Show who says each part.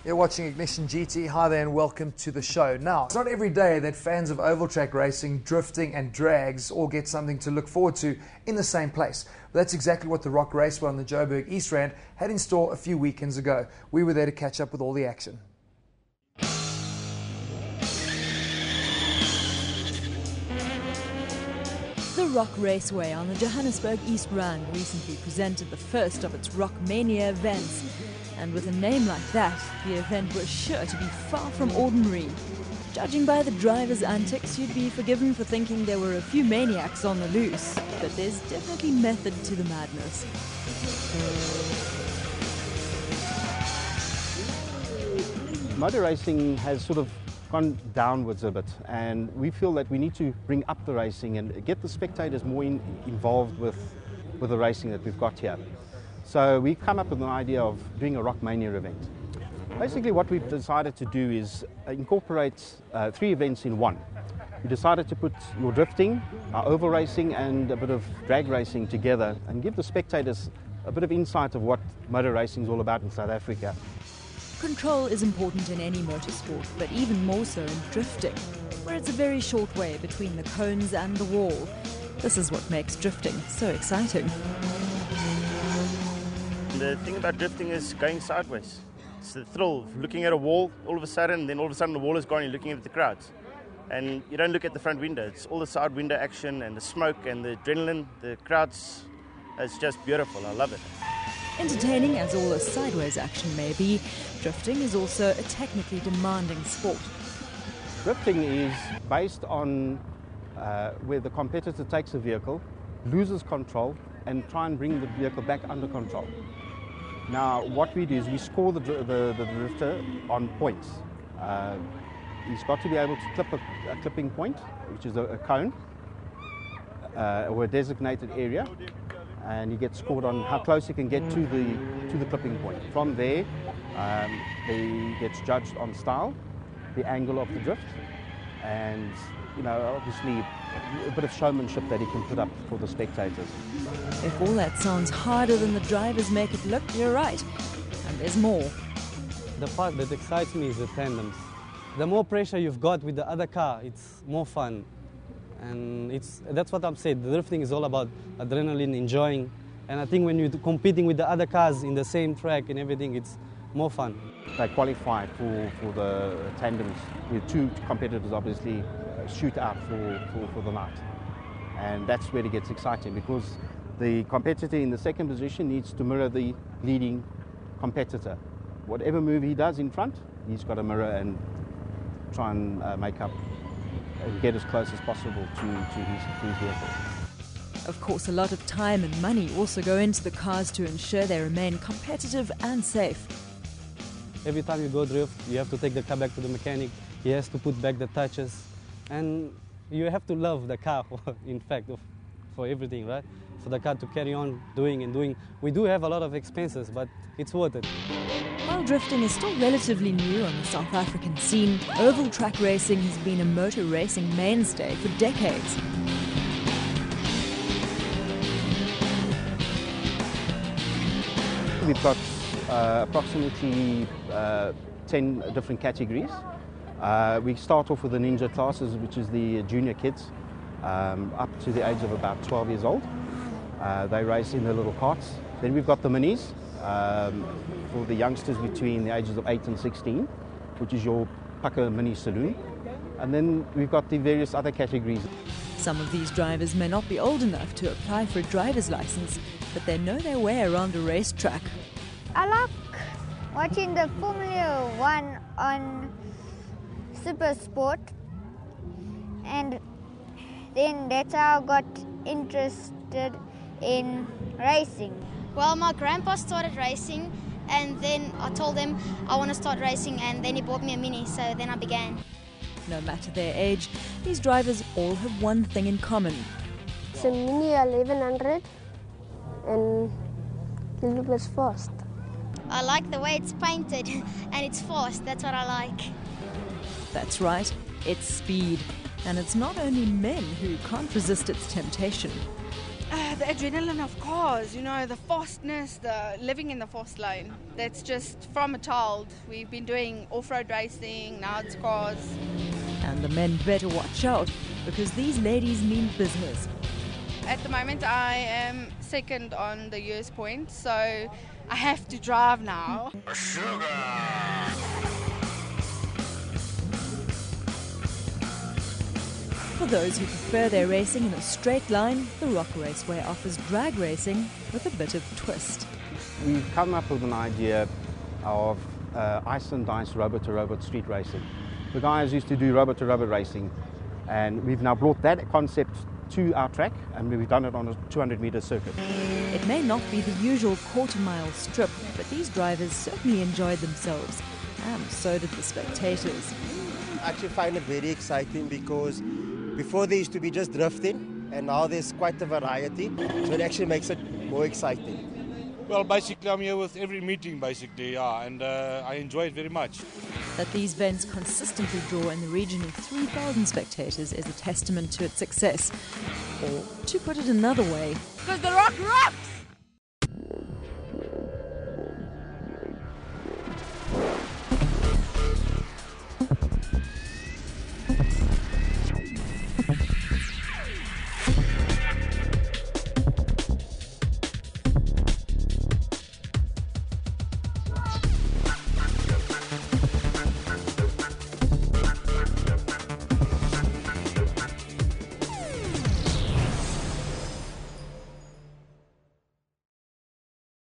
Speaker 1: You're watching Ignition GT. Hi there and welcome to the show. Now, it's not every day that fans of oval track racing, drifting and drags all get something to look forward to in the same place. But that's exactly what the Rock Raceway on the Joburg East Rand had in store a few weekends ago. We were there to catch up with all the action.
Speaker 2: The Rock Raceway on the Johannesburg East Rand recently presented the first of its Rock Mania events. And with a name like that, the event was sure to be far from ordinary. Judging by the drivers' antics, you'd be forgiven for thinking there were a few maniacs on the loose. But there's definitely method to the madness.
Speaker 3: Motor racing has sort of gone downwards a bit, and we feel that we need to bring up the racing and get the spectators more involved with the racing that we've got here. So we've come up with an idea of doing a Rock Mania event. Basically what we've decided to do is incorporate 3 events in one. We decided to put your drifting, our oval racing and a bit of drag racing together and give the spectators a bit of insight of what motor racing is all about in South Africa.
Speaker 2: Control is important in any motorsport, but even more so in drifting, where it's a very short way between the cones and the wall. This is what makes drifting so exciting.
Speaker 4: The thing about drifting is going sideways. It's the thrill of looking at a wall all of a sudden, then all of a sudden the wall is gone, you're looking at the crowds. And you don't look at the front window, it's all the side window action and the smoke and the adrenaline, the crowds. It's just beautiful, I love it.
Speaker 2: Entertaining as all the sideways action may be, drifting is also a technically demanding sport.
Speaker 3: Drifting is based on where the competitor takes a vehicle, loses control, and try and bring the vehicle back under control. Now, what we do is we score the drifter on points. He's got to be able to clip a clipping point, which is a cone, or a designated area, and he gets scored on how close he can get to the clipping point. From there, he gets judged on style, the angle of the drift, and obviously a bit of showmanship that he can put up for the spectators.
Speaker 2: If all that sounds harder than the drivers make it look, you're right. And there's more.
Speaker 5: The part that excites me is the tandems. The more pressure you've got with the other car, it's more fun. And that's what I'm saying. The drifting is all about adrenaline, enjoying. And I think when you're competing with the other cars in the same track and everything, it's more fun.
Speaker 3: They qualify for the tandems with 2 competitors obviously shoot out for the night. And that's where it gets exciting because the competitor in the second position needs to mirror the leading competitor. Whatever move he does in front, he's got to mirror and try and make up and get as close as possible to his vehicle.
Speaker 2: Of course, a lot of time and money also go into the cars to ensure they remain competitive and safe.
Speaker 5: Every time you go drift, you have to take the car back to the mechanic. He has to put back the touches. And you have to love the car, in fact, for everything, right? For the car to carry on doing. We do have a lot of expenses, but it's worth it.
Speaker 2: While drifting is still relatively new on the South African scene, oval track racing has been a motor racing mainstay for decades.
Speaker 3: We've got approximately 10 different categories. We start off with the ninja classes, which is the junior kids, up to the age of about 12 years old. They race in their little carts. Then we've got the minis for the youngsters between the ages of 8 and 16, which is your pucker mini saloon. And then we've got the various other categories.
Speaker 2: Some of these drivers may not be old enough to apply for a driver's license, but they know their way around a racetrack.
Speaker 6: I like watching the Formula 1 on Super Sport, and then that's how I got interested in racing.
Speaker 7: Well, my grandpa started racing, and then I told him I want to start racing, and then he bought me a Mini, so then I began.
Speaker 2: No matter their age, these drivers all have one thing in common.
Speaker 8: It's a Mini 1100 and it was fast.
Speaker 7: I like the way it's painted and it's fast, that's what I like.
Speaker 2: That's right, it's speed. And it's not only men who can't resist its temptation.
Speaker 9: The adrenaline of cars, you know, the fastness, the living in the fast lane. That's just from a child. We've been doing off-road racing, now it's cars.
Speaker 2: And the men better watch out, because these ladies mean business.
Speaker 9: At the moment I am second on the US point, so I have to drive now.
Speaker 2: For those who prefer their racing in a straight line, the Rock Raceway offers drag racing with a bit of twist.
Speaker 3: We've come up with an idea of ice and dice robot-to-robot street racing. The guys used to do robot-to-robot racing, and we've now brought that concept to our track, and we've done it on a 200-meter circuit.
Speaker 2: It may not be the usual quarter-mile strip, but these drivers certainly enjoyed themselves, and so did the spectators.
Speaker 10: I actually find it very exciting because before there used to be just drifting, and now there's quite a variety, so it actually makes it more exciting.
Speaker 11: Well, basically I'm here with every meeting, and I enjoy it very much.
Speaker 2: That these events consistently draw in the region of 3,000 spectators is a testament to its success. Or, to put it another way,
Speaker 9: Because the rock rocks!